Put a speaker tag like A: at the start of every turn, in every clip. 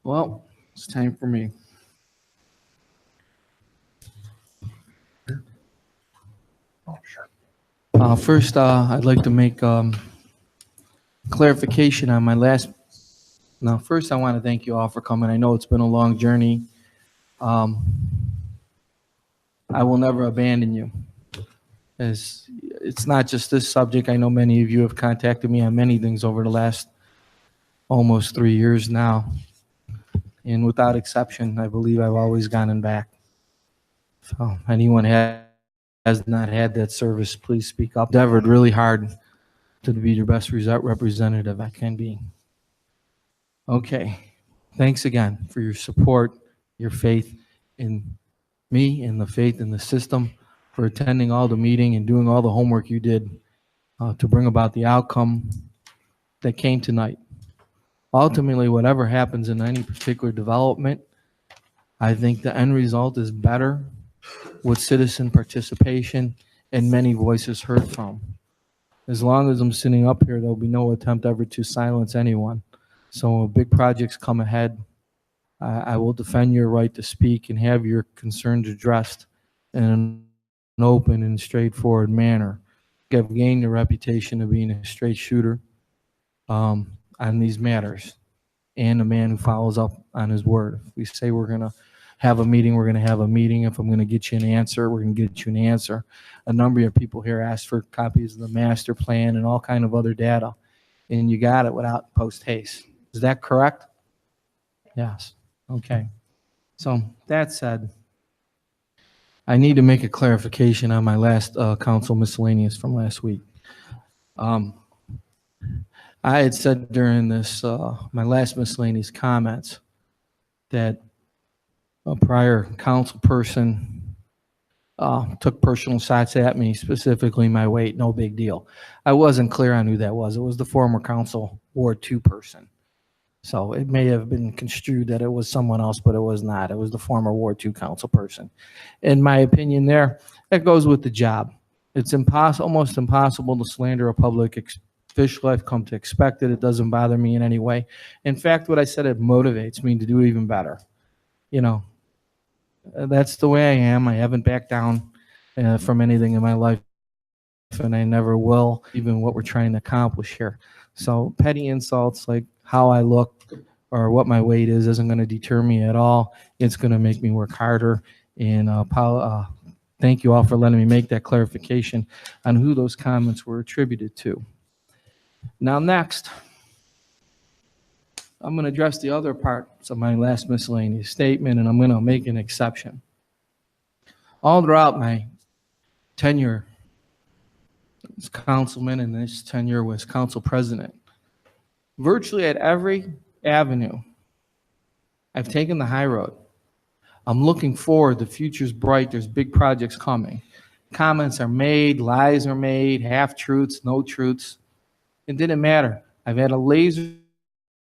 A: Well, it's time for me.
B: Oh, sure.
A: First, I'd like to make clarification on my last. Now, first, I want to thank you all for coming. I know it's been a long journey. Um, I will never abandon you. As it's not just this subject. I know many of you have contacted me on many things over the last almost 3 years now, and without exception, I believe I've always gone back. So, anyone has not had that service, please speak up. Endeavored really hard to be your best representative I can be. Okay. Thanks again for your support, your faith in me, and the faith in the system, for attending all the meeting and doing all the homework you did to bring about the outcome that came tonight. Ultimately, whatever happens in any particular development, I think the end result is better with citizen participation and many voices heard from. As long as I'm sitting up here, there'll be no attempt ever to silence anyone. So when big projects come ahead, I will defend your right to speak and have your concerns addressed in an open and straightforward manner. I've gained a reputation of being a straight shooter on these matters, and a man who follows up on his word. If we say we're going to have a meeting, we're going to have a meeting. If I'm going to get you an answer, we're going to get you an answer. A number of people here asked for copies of the master plan and all kind of other data, and you got it without post haste. Is that correct? Yes. Okay. So that said, I need to make a clarification on my last council miscellaneous from last week. I had said during this, my last miscellaneous comments, that a prior council person took personal shots at me, specifically my weight, no big deal. I wasn't clear on who that was. It was the former council Ward 2 person. So it may have been construed that it was someone else, but it was not. It was the former Ward 2 council person. In my opinion there, that goes with the job. It's almost impossible to slander a public official. I've come to expect it. It doesn't bother me in any way. In fact, what I said, it motivates me to do even better. You know, that's the way I am. I haven't backed down from anything in my life, and I never will, even what we're trying to accomplish here. So petty insults like how I look or what my weight is isn't going to deter me at all. It's going to make me work harder. And thank you all for letting me make that clarification on who those comments were attributed to. Now, next, I'm going to address the other parts of my last miscellaneous statement, and I'm going to make an exception. All throughout my tenure as councilman and this tenure as council president, virtually at every avenue, I've taken the high road. I'm looking forward. The future's bright. There's big projects coming. Comments are made, lies are made, half-truths, no truths. It didn't matter. I've had a laser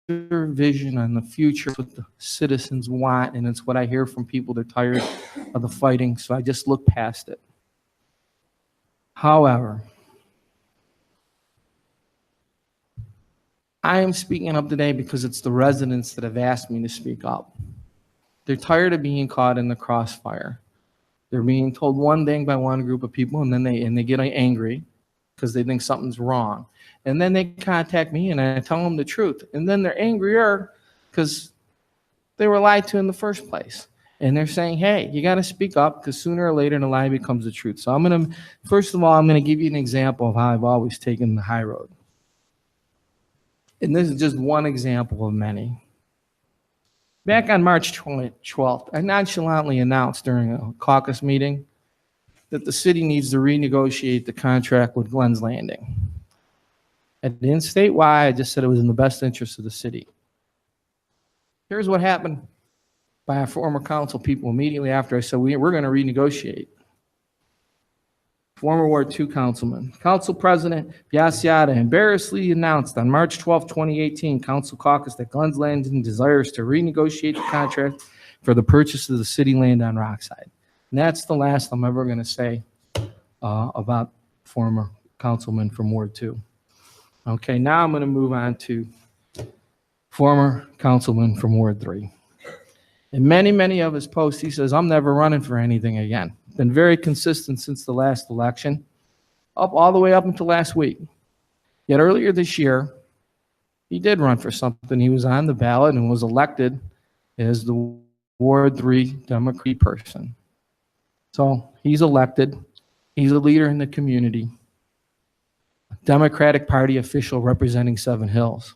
A: vision on the future, what the citizens want, and it's what I hear from people. They're tired of the fighting, so I just look past it. However, I am speaking up today because it's the residents that have asked me to speak up. They're tired of being caught in the crossfire. They're being told one thing by one group of people, and then they get angry because they think something's wrong. And then they contact me, and I tell them the truth. And then they're angrier because they were lied to in the first place. And they're saying, hey, you got to speak up, because sooner or later the lie becomes the truth. So first of all, I'm going to give you an example of how I've always taken the high road. And this is just one example of many. Back on March 12th, I nonchalantly announced during a caucus meeting that the city needs to renegotiate the contract with Glenn's Landing. I didn't state why, I just said it was in the best interest of the city. Here's what happened by our former council people immediately after I said we're going to renegotiate. Former Ward 2 councilman, Council President Biasiotta embarrassingly announced on March 12, 2018, Council caucus that Glenn's Landing desires to renegotiate the contract for the purchase of the city land on Rockside. And that's the last I'm ever going to say about former councilman from Ward 2. Okay, now I'm going to move on to former councilman from Ward 3. In many of his posts, he says, I'm never running for anything again. Been very consistent since the last election, all the way up until last week. Yet earlier this year, he did run for something. He was on the ballot and was elected as the Ward 3 Democrat person. So he's elected. He's a leader in the community. Democratic Party official representing Seven Hills.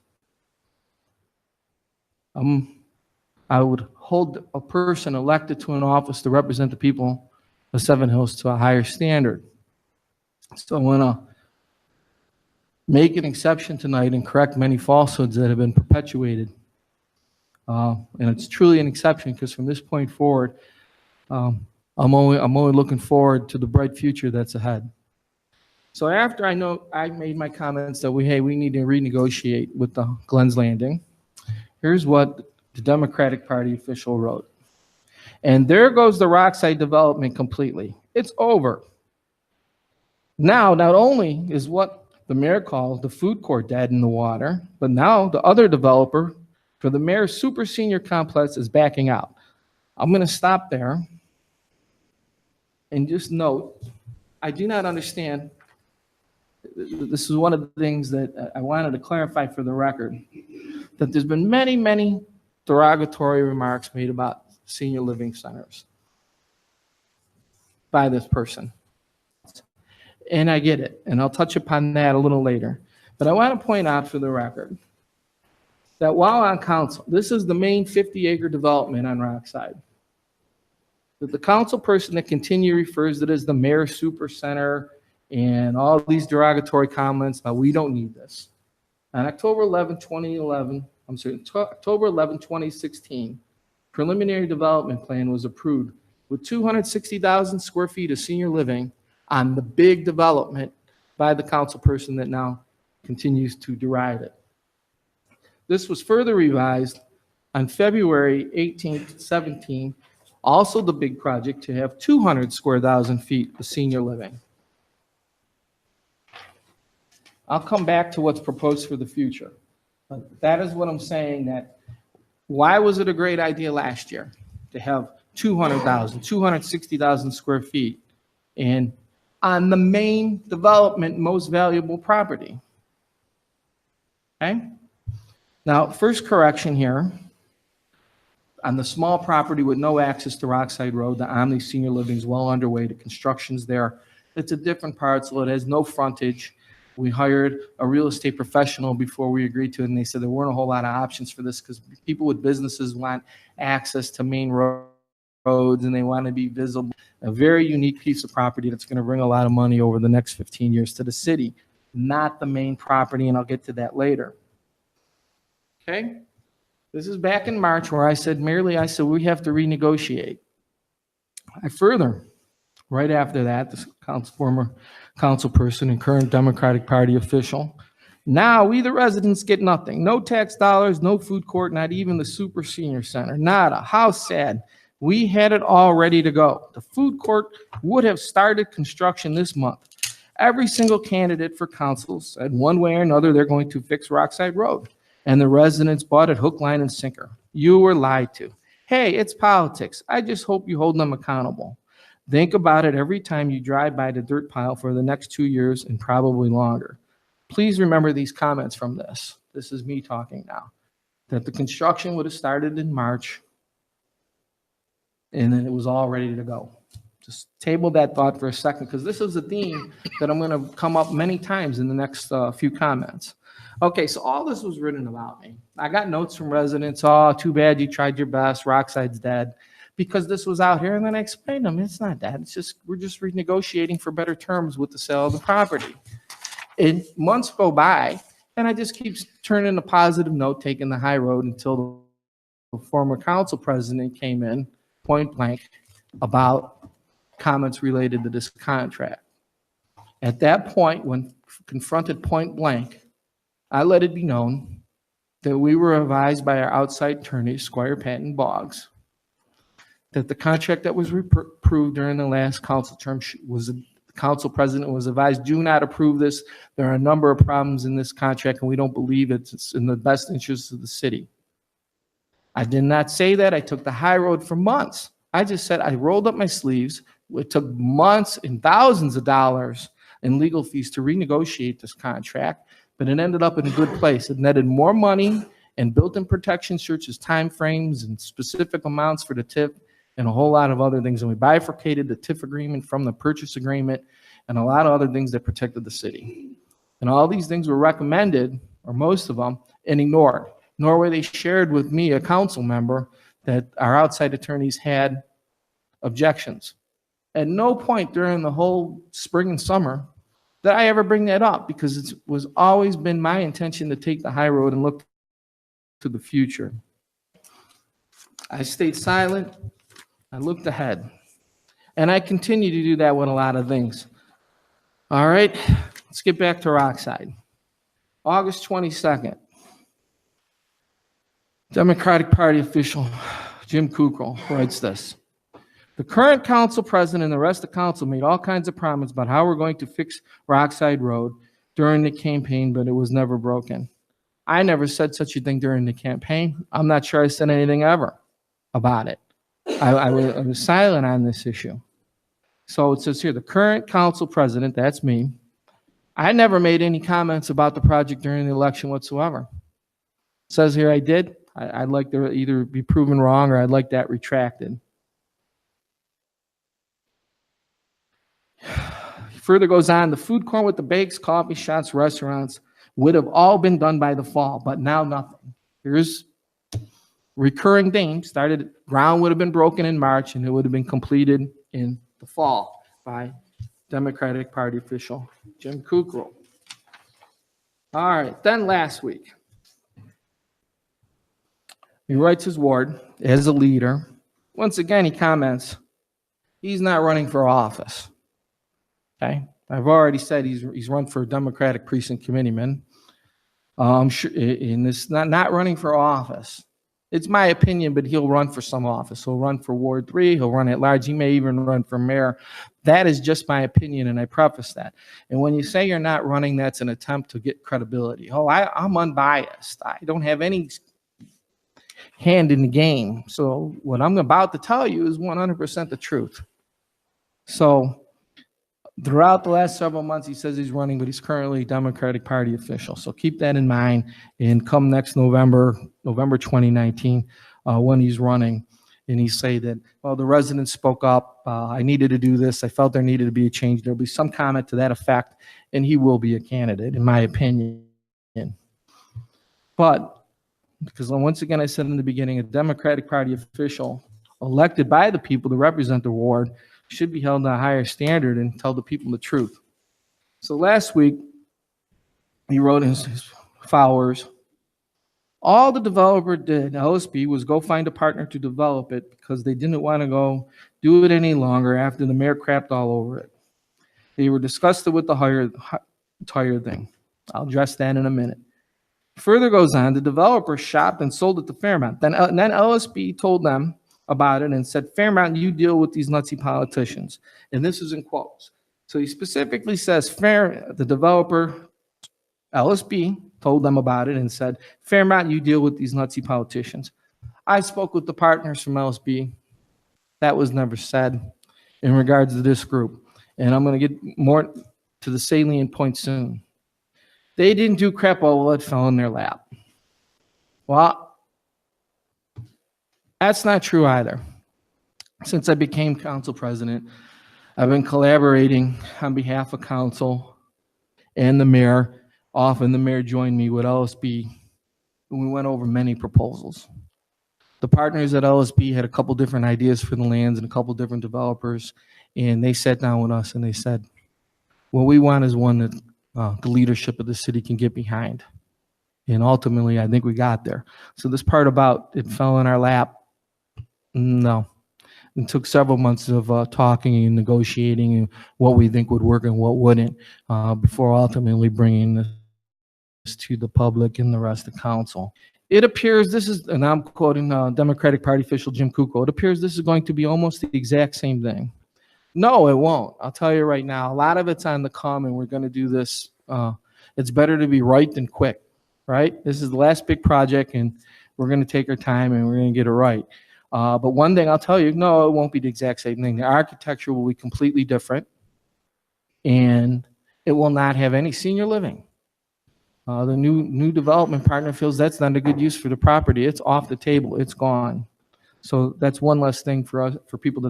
A: I would hold a person elected to an office to represent the people of Seven Hills to a higher standard. So I want to make an exception tonight and correct many falsehoods that have been perpetuated. And it's truly an exception because from this point forward, I'm only looking forward to the bright future that's ahead. So after I made my comments that we need to renegotiate with the Glens Landing, here's what the Democratic Party official wrote. And there goes the Rockside development completely. It's over. Now, not only is what the mayor calls the food court dead in the water, but now the other developer for the mayor's super senior complex is backing out. I'm going to stop there and just note, I do not understand. This is one of the things that I wanted to clarify for the record, that there's been many derogatory remarks made about senior living centers by this person. And I get it, and I'll touch upon that a little later. But I want to point out for the record that while on council, this is the main 50-acre development on Rockside, that the council person that continually refers to it as the mayor's super center and all these derogatory comments about we don't need this. On October 11, 2016, preliminary development plan was approved with 260,000 square feet of senior living on the big development by the council person that now continues to deride it. This was further revised on February 18th, 17, also the big project to have 200 square thousand feet of senior living. I'll come back to what's proposed for the future. But that is what I'm saying, that why was it a great idea last year to have 260,000 square feet and on the main development, most valuable property? Okay? Now, first correction here. On the small property with no access to Rockside Road, the Omni Senior Living is well underway. The construction's there. It's a different parcel. It has no frontage. We hired a real estate professional before we agreed to it, and they said there weren't a whole lot of options for this because people with businesses want access to main roads and they want to be visible. A very unique piece of property that's going to bring a lot of money over the next 15 years to the city, not the main property, and I'll get to that later. Okay? This is back in March where I said, merely, I said, we have to renegotiate. I further, right after that, this former council person and current Democratic Party official, now we the residents get nothing. No tax dollars, no food court, not even the super senior center. Nada. How sad. We had it all ready to go. The food court would have started construction this month. Every single candidate for council said one way or another they're going to fix Rockside Road. And the residents bought it hook, line, and sinker. You were lied to. Hey, it's politics. I just hope you hold them accountable. Think about it every time you drive by the dirt pile for the next 2 years and probably longer. Please remember these comments from this. This is me talking now. That the construction would have started in March and then it was all ready to go. Just table that thought for a second because this is a theme that I'm going to come up many times in the next few comments. Okay, so all this was written about me. I got notes from residents, oh, too bad you tried your best, Rockside's dead, because this was out here, and then I explained to them, it's not that, it's just, we're just renegotiating for better terms with the sale of the property. And months go by, and I just keep turning a positive note, taking the high road until the former council president came in, point blank, about comments related to this contract. At that point, when confronted point blank, I let it be known that we were advised by our outside attorney, Squire Patton Boggs, that the contract that was approved during the last council term was, the council president was advised, do not approve this. There are a number of problems in this contract, and we don't believe it's in the best interest of the city. I did not say that. I took the high road for months. I just said I rolled up my sleeves. It took months and thousands of dollars in legal fees to renegotiate this contract, but it ended up in a good place. It netted more money and built-in protection such as timeframes and specific amounts for the TIF and a whole lot of other things. And we bifurcated the TIF agreement from the purchase agreement and a lot of other things that protected the city. And all these things were recommended, or most of them, and ignored. Nor were they shared with me, a council member, that our outside attorneys had objections. At no point during the whole spring and summer did I ever bring that up, because it was always been my intention to take the high road and look to the future. I stayed silent. I looked ahead. And I continue to do that with a lot of things. All right, let's get back to Rockside. August 22nd. Democratic Party official Jim Kukral writes this. The current council president and the rest of the council made all kinds of promises about how we're going to fix Rockside Road during the campaign, but it was never broken. I never said such a thing during the campaign. I'm not sure I said anything ever about it. I was silent on this issue. So it says here, the current council president, that's me, I never made any comments about the project during the election whatsoever. It says here I did. I'd like to either be proven wrong or I'd like that retracted. Further goes on, the food court with the bakes, coffee shops, restaurants would have all been done by the fall, but now nothing. Here's recurring theme. Ground would have been broken in March and it would have been completed in the fall by Democratic Party official Jim Kukral. All right, then last week, he writes his ward as a leader. Once again, he comments, he's not running for office. Okay, I've already said he's run for Democratic precinct committeeman. I'm sure in this not running for office. It's my opinion, but he'll run for some office. He'll run for Ward 3. He'll run at large. He may even run for mayor. That is just my opinion, and I preface that. And when you say you're not running, that's an attempt to get credibility. Oh, I'm unbiased. I don't have any hand in the game. So what I'm about to tell you is 100% the truth. So throughout the last several months, he says he's running, but he's currently a Democratic Party official. So keep that in mind. And come next November 2019, when he's running, and he say that, well, the residents spoke up. I needed to do this. I felt there needed to be a change. There'll be some comment to that effect, and he will be a candidate, in my opinion. But because once again, I said in the beginning, a Democratic Party official elected by the people to represent the ward should be held to a higher standard and tell the people the truth. So last week, he wrote in his followers, all the developer did, LSB, was go find a partner to develop it because they didn't want to go do it any longer after the mayor crapped all over it. They were disgusted with the entire thing. I'll address that in a minute. Further goes on, the developer shopped and sold it to Fairmont. Then LSB told them about it and said, Fairmont, you deal with these nutsy politicians. And this is in quotes. So he specifically says, the developer, LSB, told them about it and said, Fairmont, you deal with these nutsy politicians. I spoke with the partners from LSB. That was never said in regards to this group. And I'm going to get more to the salient point soon. They didn't do crap while it fell in their lap. Well, that's not true either. Since I became council president, I've been collaborating on behalf of council and the mayor. Often the mayor joined me with LSB, and we went over many proposals. The partners at LSB had a couple different ideas for the lands and a couple different developers, and they sat down with us and they said, what we want is one that the leadership of the city can get behind. And ultimately, I think we got there. So this part about it fell in our lap, no. It took several months of talking and negotiating and what we think would work and what wouldn't before ultimately bringing this to the public and the rest of council. It appears this is, and I'm quoting Democratic Party official Jim Kukral, it appears this is going to be almost the exact same thing. No, it won't. I'll tell you right now, a lot of it's on the come, and we're going to do this. It's better to be right than quick, right? This is the last big project, and We're going to take our time and we're going to get it right. But one thing I'll tell you, no, it won't be the exact same thing. The architecture will be completely different, and it will not have any senior living. The new development partner feels that's not a good use for the property. It's off the table. It's gone. So that's one less thing for us, for people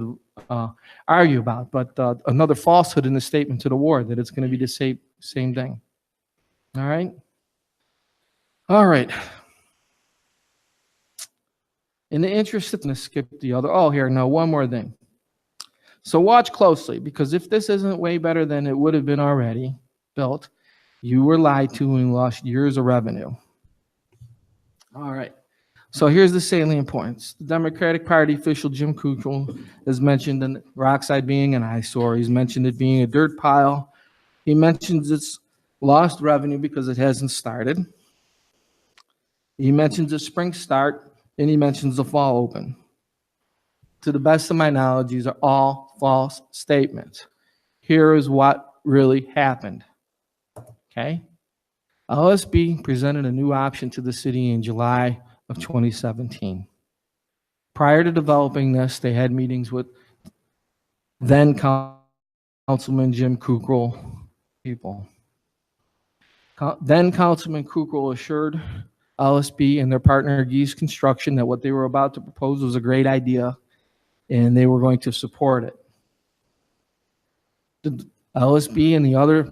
A: to argue about. But another falsehood in the statement to the ward that it's going to be the same thing. All right. All right. In the interest of, I'm going to skip the other. Oh, here, no, one more thing. So watch closely, because if this isn't way better than it would have been already built, you were lied to and lost years of revenue. All right. So here's the salient points. The Democratic Party official Jim Kukul has mentioned the Rockside being an eyesore. He's mentioned it being a dirt pile. He mentions it's lost revenue because it hasn't started. He mentions a spring start, and he mentions the fall open. To the best of my knowledge, these are all false statements. Here is what really happened. Okay? LSB presented a new option to the city in July of 2017. Prior to developing this, they had meetings with then Councilman Jim Kukul people. Then Councilman Kukul assured LSB and their partner Geese Construction that what they were about to propose was a great idea and they were going to support it. The LSB and the other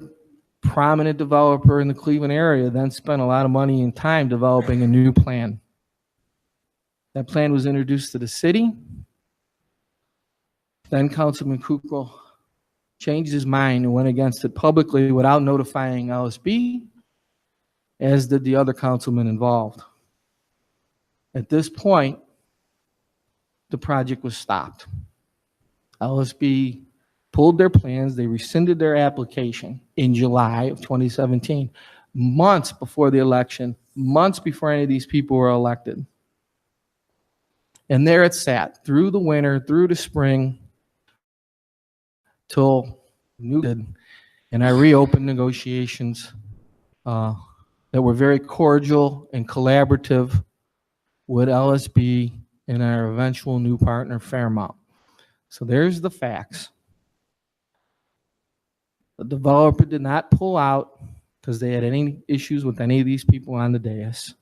A: prominent developer in the Cleveland area then spent a lot of money and time developing a new plan. That plan was introduced to the city. Then Councilman Kukul changed his mind and went against it publicly without notifying LSB, as did the other councilman involved. At this point, the project was stopped. LSB pulled their plans. They rescinded their application in July of 2017, months before the election, months before any of these people were elected. And there it sat through the winter, through the spring, till and I reopened negotiations that were very cordial and collaborative with LSB and our eventual new partner, Fairmount. So there's the facts. The developer did not pull out because they had any issues with any of these people on the dais.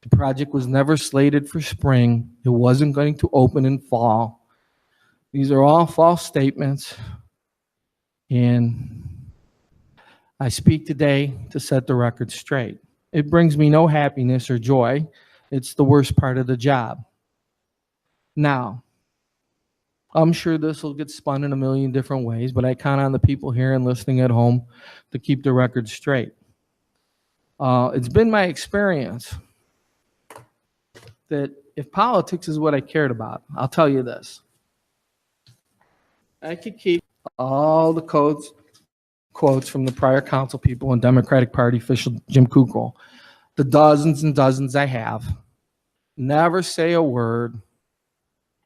A: The project was never slated for spring. It wasn't going to open in fall. These are all false statements, and I speak today to set the record straight. It brings me no happiness or joy. It's the worst part of the job. Now, I'm sure this will get spun in a million different ways, but I count on the people here and listening at home to keep the record straight. It's been my experience that if politics is what I cared about, I'll tell you this. I could keep all the quotes from the prior council people and Democratic Party official Jim Kukul, the dozens and dozens I have, never say a word,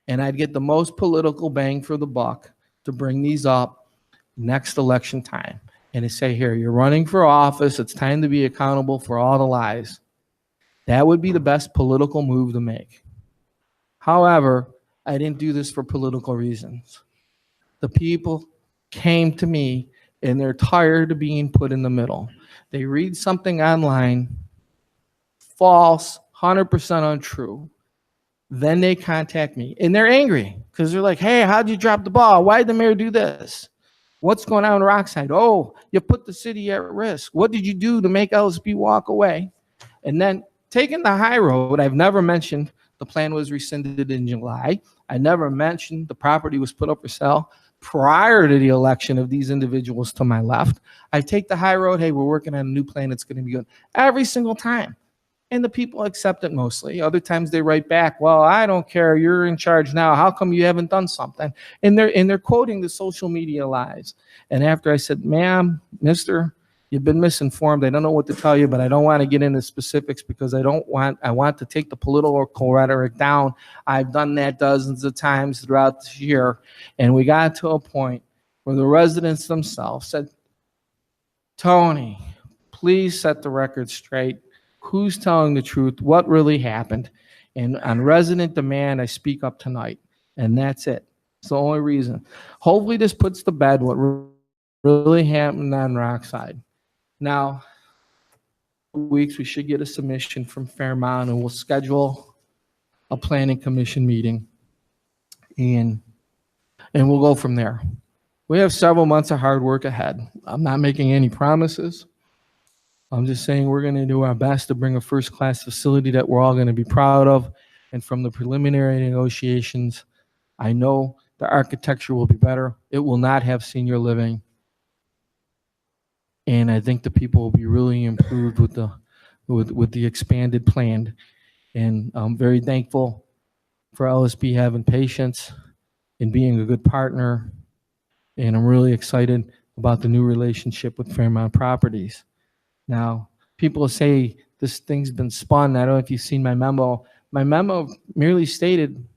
A: and I'd get the most political bang for the buck to bring these up next election time. And to say, here, you're running for office, it's time to be accountable for all the lies. That would be the best political move to make. However, I didn't do this for political reasons. The people came to me and they're tired of being put in the middle. They read something online, false, 100% untrue. Then they contact me and they're angry because they're like, hey, how'd you drop the ball? Why did the mayor do this? What's going on in Rockside? Oh, you put the city at risk. What did you do to make LSB walk away? And then taking the high road, I've never mentioned the plan was rescinded in July. I never mentioned the property was put up for sale prior to the election of these individuals to my left. I take the high road, hey, we're working on a new plan that's going to be good every single time. And the people accept it mostly. Other times they write back, well, I don't care, you're in charge now. How come you haven't done something? And they're quoting the social media lies. And after I said, ma'am, mister, you've been misinformed. I don't know what to tell you, but I don't want to get into specifics because I want to take the political rhetoric down. I've done that dozens of times throughout this year. And we got to a point where the residents themselves said, Tony, please set the record straight. who's telling the truth, what really happened. And on resident demand, I speak up tonight, and that's it. It's the only reason. Hopefully this puts to bed what really happened on Rockside. Now, weeks, we should get a submission from Fairmount, and we'll schedule a planning commission meeting, and we'll go from there. We have several months of hard work ahead. I'm not making any promises. I'm just saying we're going to do our best to bring a first-class facility that we're all going to be proud of. And from the preliminary negotiations, I know the architecture will be better. It will not have senior living. And I think the people will be really improved with the expanded plan. And I'm very thankful for LSB having patience and being a good partner. And I'm really excited about the new relationship with Fairmount Properties. Now, people say this thing's been spun. I don't know if you've seen my memo. My memo merely stated,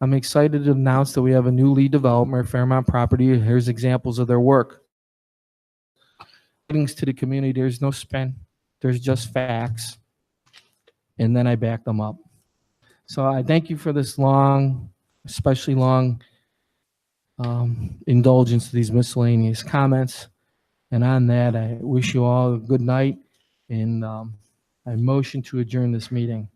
A: I'm excited to announce that we have a new lead developer, Fairmount Property. Here's examples of their work. Things to the community, there's no spin. There's just facts. And then I back them up. So I thank you for this long, especially long indulgence to these miscellaneous comments. And on that, I wish you all a good night, and I motion to adjourn this meeting.